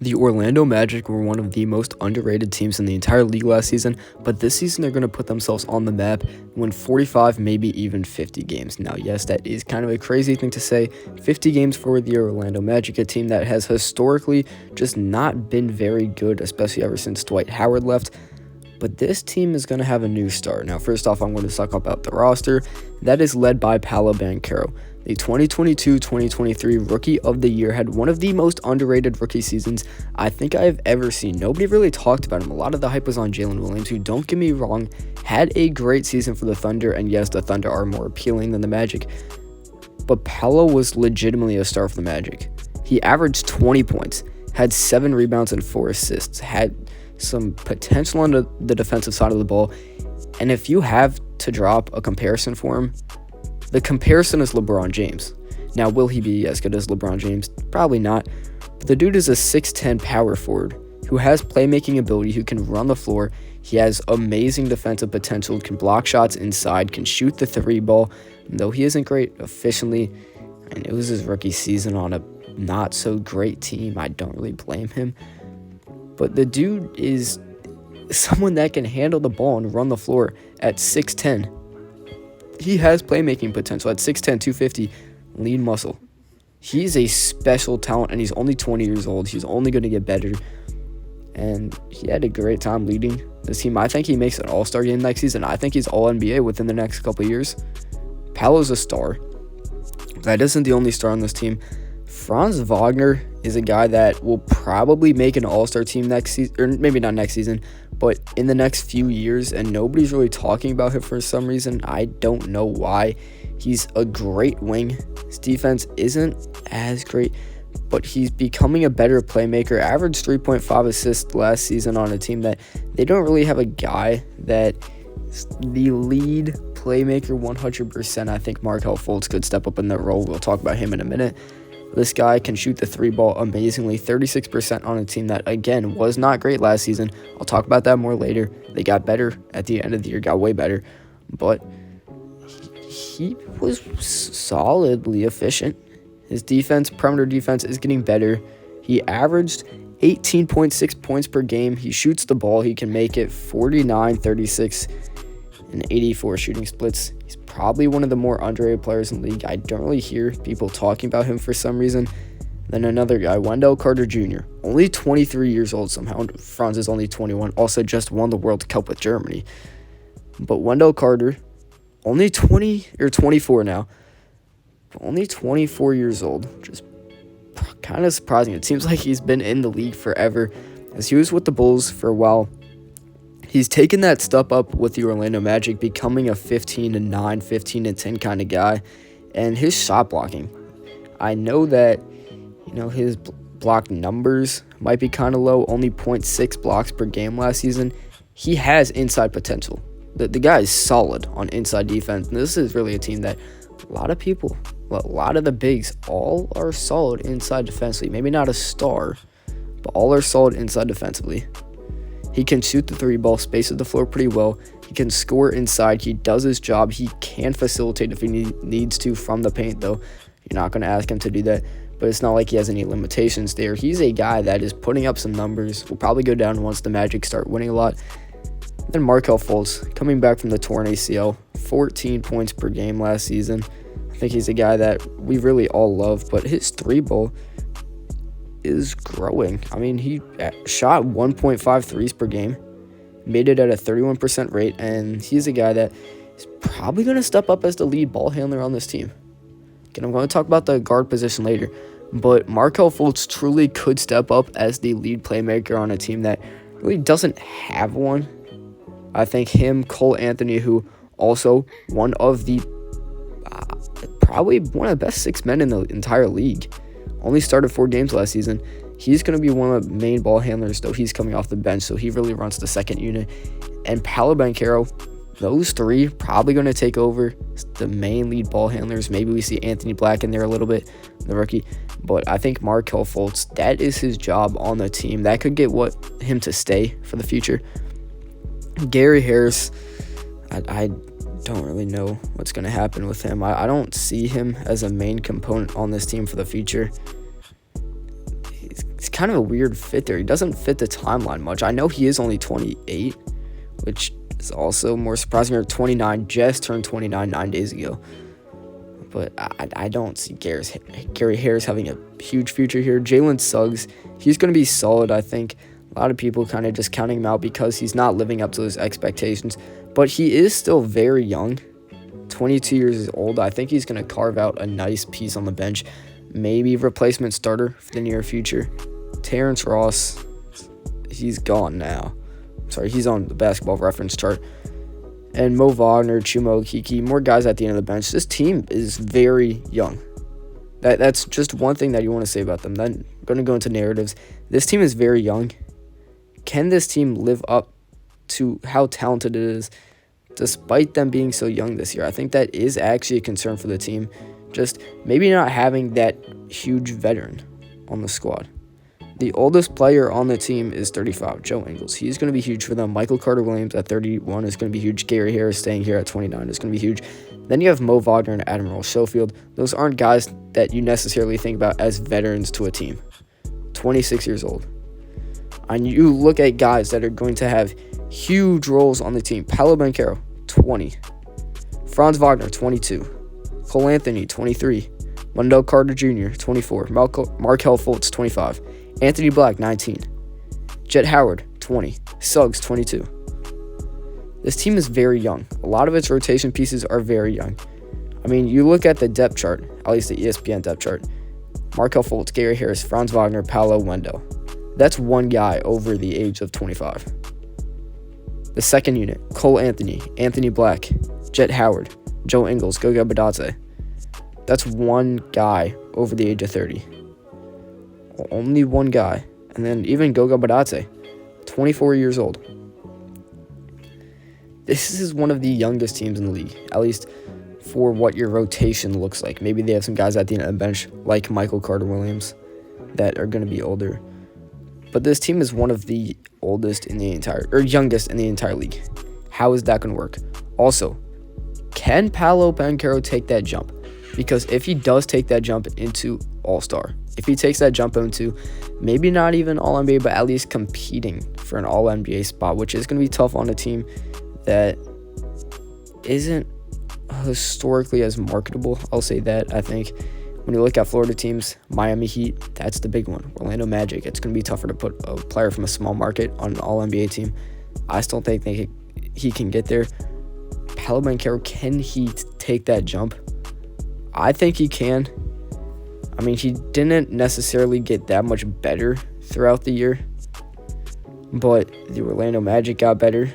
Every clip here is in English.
The Orlando Magic were one of the most underrated teams in the entire league last season, but this season they're going to put themselves on the map, win 45, maybe even 50 games. Now, yes, that is kind of a crazy thing to say. 50 games for the Orlando Magic, a team that has historically just not been very good, especially ever since Dwight Howard left. But this team is going to have a new star. Now, first off, I'm going to talk about the roster. That is led by Paolo Banchero. The 2022-2023 Rookie of the Year had one of the most underrated rookie seasons I think I have ever seen. Nobody really talked about him. A lot of the hype was on Jalen Williams, who, don't get me wrong, had a great season for the Thunder. And yes, the Thunder are more appealing than the Magic. But Paolo was legitimately a star for the Magic. He averaged 20 points, had 7 rebounds and 4 assists, had some potential on the defensive side of the ball. And if you have to drop a comparison for him, the comparison is LeBron James. Now, will he be as good as LeBron James? Probably not. But the dude is a 6'10 power forward who has playmaking ability, who can run the floor. He has amazing defensive potential, can block shots inside, can shoot the 3 ball. And though he isn't great efficiently, and it was his rookie season on a not so great team, I don't really blame him. But the dude is someone that can handle the ball and run the floor at 6'10". He has playmaking potential at 6'10", 250, lean muscle. He's a special talent, and he's only 20 years old. He's only going to get better. And he had a great time leading this team. I think he makes an all-star game next season. I think he's all-NBA within the next couple of years. Paolo's a star. That isn't the only star on this team. Franz Wagner is a guy that will probably make an all-star team next season, or maybe not next season, but in the next few years, and nobody's really talking about him for some reason. I don't know why. He's a great wing. His defense isn't as great, but he's becoming a better playmaker. Averaged 3.5 assists last season on a team that they don't really have a guy that is the lead playmaker 100%. I think Markelle Fultz could step up in that role. We'll talk about him in a minute. This guy can shoot the 3 ball amazingly, 36% on a team that, again, was not great last season. I'll talk about that more later. They got better at the end of the year, got way better. But he was solidly efficient. His defense, perimeter defense, is getting better. He averaged 18.6 points per game. He shoots the ball. He can make it 49, 36, and 84 shooting splits. He's probably one of the more underrated players in the league. I don't really hear people talking about him for some reason. Then another guy, Wendell Carter Jr., only 23 years old somehow. Franz is only 21, also just won the World Cup with Germany. But Wendell Carter, only 24 now, only 24 years old. Just kind of surprising. It seems like he's been in the league forever, as he was with the Bulls for a while. He's taken that step up with the Orlando Magic, becoming a 15-9, 15-10 kind of guy. And his shot blocking, I know that, his block numbers might be kind of low, only 0.6 blocks per game last season. He has inside potential. The guy is solid on inside defense. And this is really a team that a lot of the bigs, all are solid inside defensively. Maybe not a star, but all are solid inside defensively. He can shoot the 3 ball, spaces the floor pretty well. He can score inside. He does his job. He can facilitate if he needs to from the paint, though. You're not going to ask him to do that, but it's not like he has any limitations there. He's a guy that is putting up some numbers. Will probably go down once the Magic start winning a lot. Then Markelle Fultz, coming back from the torn ACL, 14 points per game last season. I think he's a guy that we really all love, but his 3 ball is growing. I mean, he shot 1.5 threes per game, made it at a 31% rate, and he's a guy that is probably going to step up as the lead ball handler on this team. Again, I'm going to talk about the guard position later, but Markelle Fultz truly could step up as the lead playmaker on a team that really doesn't have one. I think him, Cole Anthony, who also one of the probably one of the best 6 men in the entire league, only started 4 games last season. He's going to be one of the main ball handlers, though he's coming off the bench, so he really runs the second unit. And Paolo Banchero, those 3 probably going to take over the main lead ball handlers. Maybe we see Anthony Black in there a little bit, the rookie. But I think Markelle Fultz, that is his job on the team. That could get him to stay for the future. Gary Harris, I don't really know what's going to happen with him. I don't see him as a main component on this team for the future. He's kind kind of a weird fit there. He doesn't fit the timeline much. I know he is only 28, which is also more surprising. Or 29, just turned 29 9 days ago. But I don't see Gary Harris having a huge future here. Jalen Suggs, he's going to be solid, I think. A lot of people kind of just counting him out because he's not living up to his expectations. But he is still very young, 22 years old. I think he's going to carve out a nice piece on the bench. Maybe replacement starter for the near future. Terrence Ross, he's gone now. Sorry, he's on the Basketball Reference chart. And Mo Wagner, Chuma Okeke, more guys at the end of the bench. This team is very young. That's just one thing that you want to say about them. Then I'm going to go into narratives. This team is very young. Can this team live up to how talented it is despite them being so young this year? I think that is actually a concern for the team. Just maybe not having that huge veteran on the squad. The oldest player on the team is 35, Joe Ingles. He's going to be huge for them. Michael Carter-Williams at 31 is going to be huge. Gary Harris staying here at 29 is going to be huge. Then you have Mo Wagner and Admiral Schofield. Those aren't guys that you necessarily think about as veterans to a team. 26 years old. And you look at guys that are going to have huge roles on the team. Paolo Banchero, 20. Franz Wagner, 22. Cole Anthony, 23. Wendell Carter Jr., 24. Markelle Fultz, 25. Anthony Black, 19. Jet Howard, 20. Suggs, 22. This team is very young. A lot of its rotation pieces are very young. I mean, you look at the depth chart, at least the ESPN depth chart. Markelle Fultz, Gary Harris, Franz Wagner, Paolo, Wendell. That's one guy over the age of 25. The second unit, Cole Anthony, Anthony Black, Jet Howard, Joe Ingles, Goga Badate. That's one guy over the age of 30. Only one guy. And then even Goga Badate, 24 years old. This is one of the youngest teams in the league, at least for what your rotation looks like. Maybe they have some guys at the end of the bench, like Michael Carter-Williams, that are going to be older. But this team is one of the youngest in the entire league. How is that going to work? Also, can Paolo Banchero take that jump? Because if he does take that jump into All-Star, if he takes that jump into maybe not even All-NBA, but at least competing for an All-NBA spot, which is going to be tough on a team that isn't historically as marketable, I'll say that. I think when you look at Florida teams, Miami Heat, that's the big one. Orlando Magic, it's going to be tougher to put a player from a small market on an All-NBA team. I still think he can get there. Paolo Banchero, can he take that jump? I think he can. I mean, he didn't necessarily get that much better throughout the year, but the Orlando Magic got better,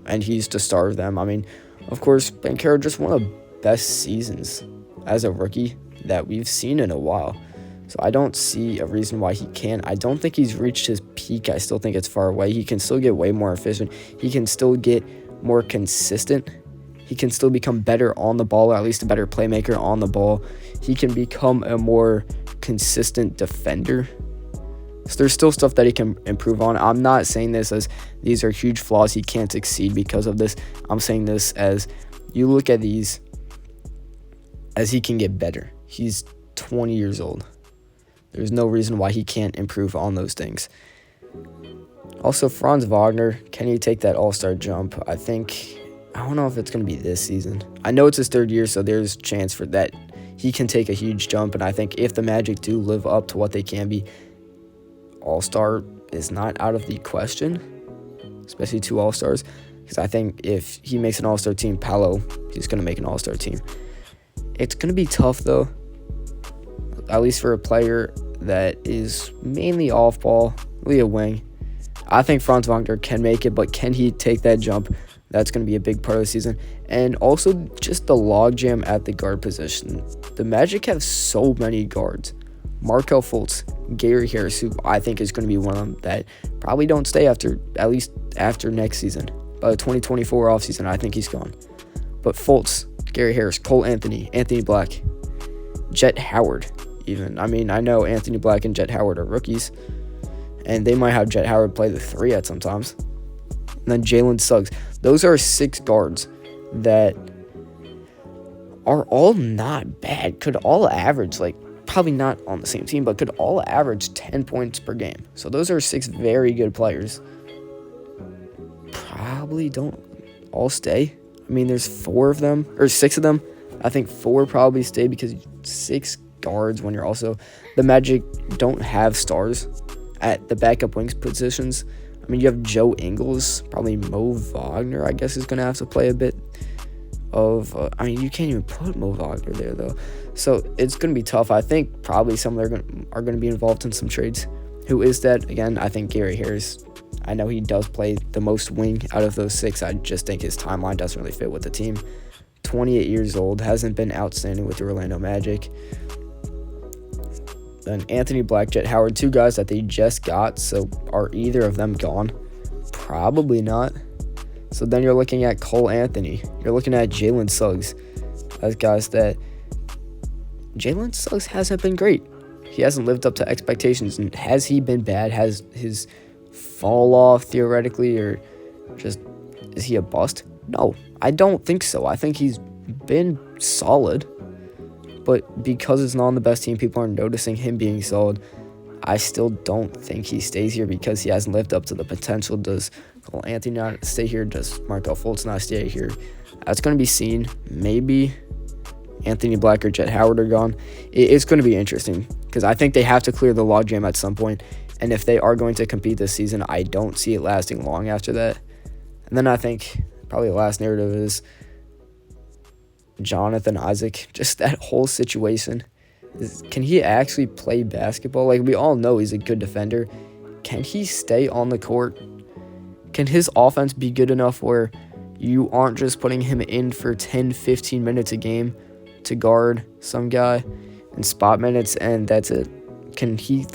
and he's the star of them. I mean, of course, Banchero just one of the best seasons as a rookie that we've seen in a while. So I don't see a reason why he can't. I don't think he's reached his peak. I still think it's far away. He can still get way more efficient. He can still get more consistent. He can still become better on the ball, or at least a better playmaker on the ball. He can become a more consistent defender. So there's still stuff that he can improve on. I'm not saying this as these are huge flaws he can't succeed because of this. I'm saying this as you look at these as he can get better. He's 20 years old. There's no reason why he can't improve on those things. Also, Franz Wagner, can he take that all-star jump? I don't know if it's going to be this season. I know it's his third year, so there's a chance for that. He can take a huge jump, and I think if the Magic do live up to what they can be, all-star is not out of the question, especially two all-stars, because I think if he makes an all-star team, Paolo, he's going to make an all-star team. It's going to be tough, though, at least for a player that is mainly off-ball, really a wing. I think Franz Wagner can make it, but can he take that jump? That's going to be a big part of the season. And also just the logjam at the guard position. The Magic have so many guards. Markelle Fultz, Gary Harris, who I think is going to be one of them that probably don't stay at least after next season. By the 2024 offseason, I think he's gone. But Fultz, Gary Harris, Cole Anthony, Anthony Black, Jet Howard even. I mean, I know Anthony Black and Jet Howard are rookies, and they might have Jet Howard play the 3 at sometimes. And then Jalen Suggs. Those are 6 guards that are all not bad. Could all average like probably not on the same team, but could all average 10 points per game. So those are 6 very good players. Probably don't all stay. I mean, there's 4 of them, or 6 of them. I think 4 probably stay because 6 guards when you're also... The Magic don't have stars at the backup wings positions. I mean, you have Joe Ingles, probably Mo Wagner, I guess, is going to have to play a bit of... I mean, you can't even put Mo Wagner there, though. So it's going to be tough. I think probably some are going to be involved in some trades. Who is that? Again, I think Gary Harris. I know he does play the most wing out of those 6. I just think his timeline doesn't really fit with the team. 28 years old, hasn't been outstanding with the Orlando Magic. Then Anthony Black, Jet Howard, 2 guys that they just got. So are either of them gone? Probably not. So then you're looking at Cole Anthony. You're looking at Jalen Suggs as guys that... Jalen Suggs hasn't been great. He hasn't lived up to expectations. And has he been bad? Has his fall off theoretically, or just is he a bust? No, I don't think so. I think he's been solid. But because it's not on the best team, people aren't noticing him being solid. I still don't think he stays here because he hasn't lived up to the potential. Does Cole Anthony not stay here? Does Markelle Fultz not stay here? That's going to be seen. Maybe Anthony Black or Jet Howard are gone. It's going to be interesting because I think they have to clear the logjam at some point. And if they are going to compete this season, I don't see it lasting long after that. And then I think probably the last narrative is Jonathan Isaac. Just that whole situation. Can he actually play basketball? Like, we all know he's a good defender. Can he stay on the court? Can his offense be good enough where you aren't just putting him in for 10, 15 minutes a game to guard some guy in spot minutes and that's it? Can he,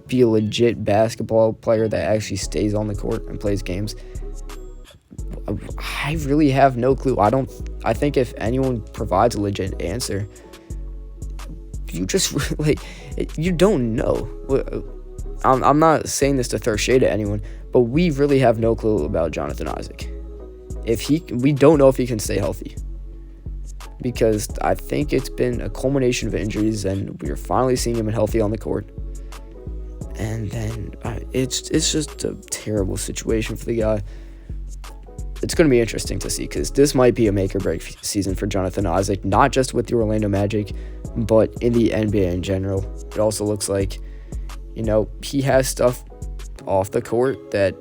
be a legit basketball player that actually stays on the court and plays games? I really have no clue. I think if anyone provides a legit answer, you just you don't know. I'm not saying this to throw shade at anyone, but we really have no clue about Jonathan Isaac. We don't know if he can stay healthy, because I think it's been a culmination of injuries, and we're finally seeing him healthy on the court. And then it's just a terrible situation for the guy. It's going to be interesting to see because this might be a make-or-break season for Jonathan Isaac, not just with the Orlando Magic, but in the NBA in general. It also looks like, he has stuff off the court that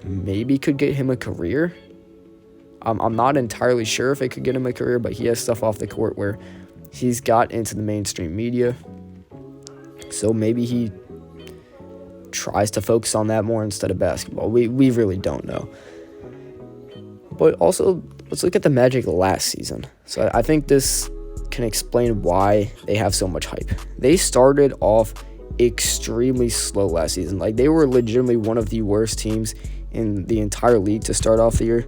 maybe could get him a career. I'm not entirely sure if it could get him a career, but he has stuff off the court where he's got into the mainstream media. So maybe he tries to focus on that more instead of basketball. We really don't know. But also, let's look at the Magic last season. So I think this can explain why they have so much hype. They started off extremely slow last season. They were legitimately one of the worst teams in the entire league to start off the year.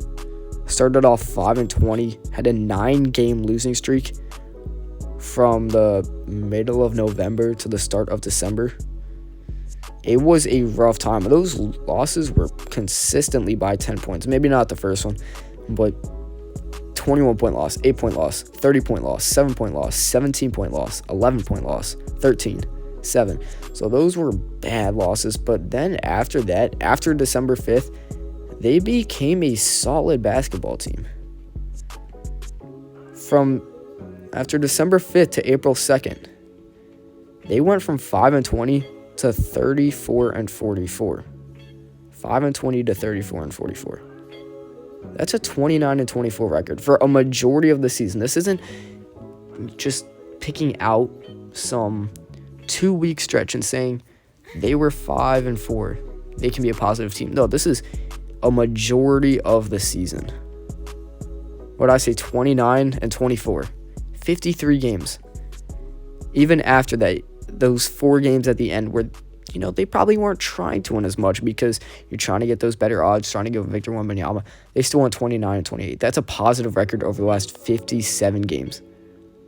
Started off 5-20, had a 9-game losing streak from the middle of November to the start of December. It was a rough time. Those losses were consistently by 10 points. Maybe not the first one, but 21-point loss, 8-point loss, 30-point loss, 7-point loss, 17-point loss, 11-point loss, 13, 7. So those were bad losses. But then after that, after December 5th, they became a solid basketball team. From after December 5th to April 2nd, they went from 5-20 to 34-44. 5-20 to 34-44. That's a 29-24 record for a majority of the season. This isn't just picking out some 2-week stretch and saying they were 5-4. They can be a positive team. No, this is a majority of the season. What did I say? 29-24. 53 games. Even after that, those 4 games at the end where, they probably weren't trying to win as much because you're trying to get those better odds, trying to give Victor Wembanyama. They still won 29-28. That's a positive record over the last 57 games.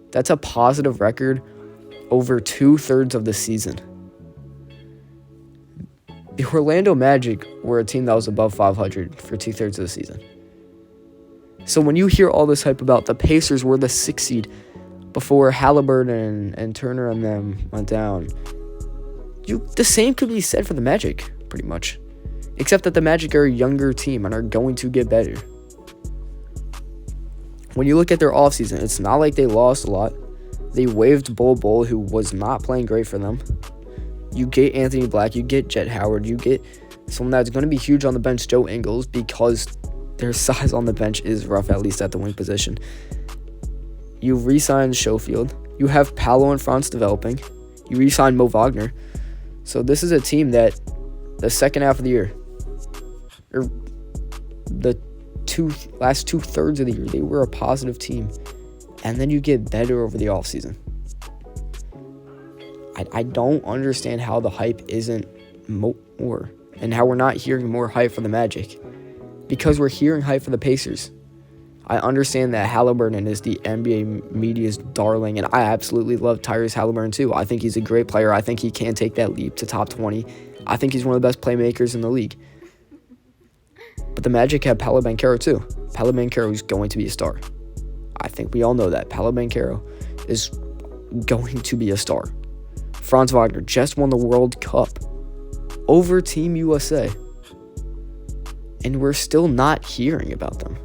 That's a positive record over 2/3 of the season. The Orlando Magic were a team that was above 500 for 2/3 of the season. So when you hear all this hype about the Pacers were the 6th seed, before Halliburton and Turner and them went down. The same could be said for the Magic, pretty much. Except that the Magic are a younger team and are going to get better. When you look at their offseason, it's not like they lost a lot. They waived Bol, who was not playing great for them. You get Anthony Black, you get Jet Howard, you get someone that's going to be huge on the bench, Joe Ingles, because their size on the bench is rough, at least at the wing position. You re-sign Schofield. You have Paolo and Franz developing. You re-sign Mo Wagner. So this is a team that the second half of the year, or the last 2/3 of the year, they were a positive team. And then you get better over the offseason. I don't understand how the hype isn't more, and how we're not hearing more hype for the Magic. Because we're hearing hype for the Pacers. I understand that Halliburton is the NBA media's darling, and I absolutely love Tyrese Halliburton too. I think he's a great player. I think he can take that leap to top 20. I think he's one of the best playmakers in the league. But the Magic have Paolo Banchero too. Paolo Banchero is going to be a star. I think we all know that. Paolo Banchero is going to be a star. Franz Wagner just won the World Cup over Team USA. And we're still not hearing about them.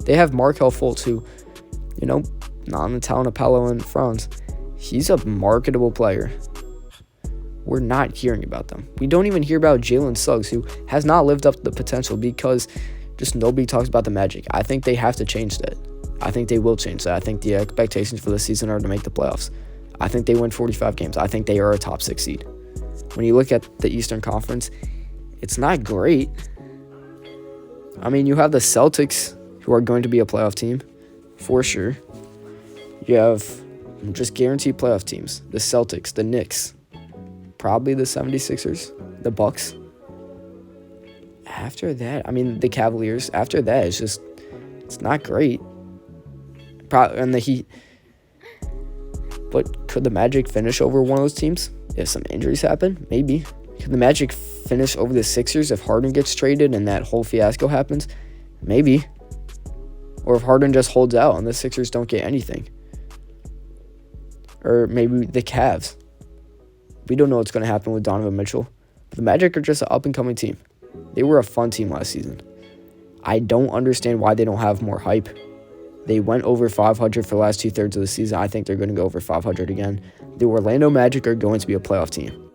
They have Markelle Fultz, who, not on the talent of Paolo and Franz. He's a marketable player. We're not hearing about them. We don't even hear about Jalen Suggs, who has not lived up to the potential because just nobody talks about the Magic. I think they have to change that. I think they will change that. I think the expectations for this season are to make the playoffs. I think they win 45 games. I think they are a top 6 seed. When you look at the Eastern Conference, it's not great. I mean, you have the Celtics, who are going to be a playoff team, for sure. You have just guaranteed playoff teams. The Celtics, the Knicks, probably the 76ers, the Bucks. After that, the Cavaliers. After that, it's not great. And the Heat. But could the Magic finish over one of those teams if some injuries happen? Maybe. Could the Magic finish over the Sixers if Harden gets traded and that whole fiasco happens? Maybe. Or if Harden just holds out and the Sixers don't get anything. Or maybe the Cavs. We don't know what's going to happen with Donovan Mitchell. But the Magic are just an up-and-coming team. They were a fun team last season. I don't understand why they don't have more hype. They went over 500 for the last 2/3 of the season. I think they're going to go over 500 again. The Orlando Magic are going to be a playoff team.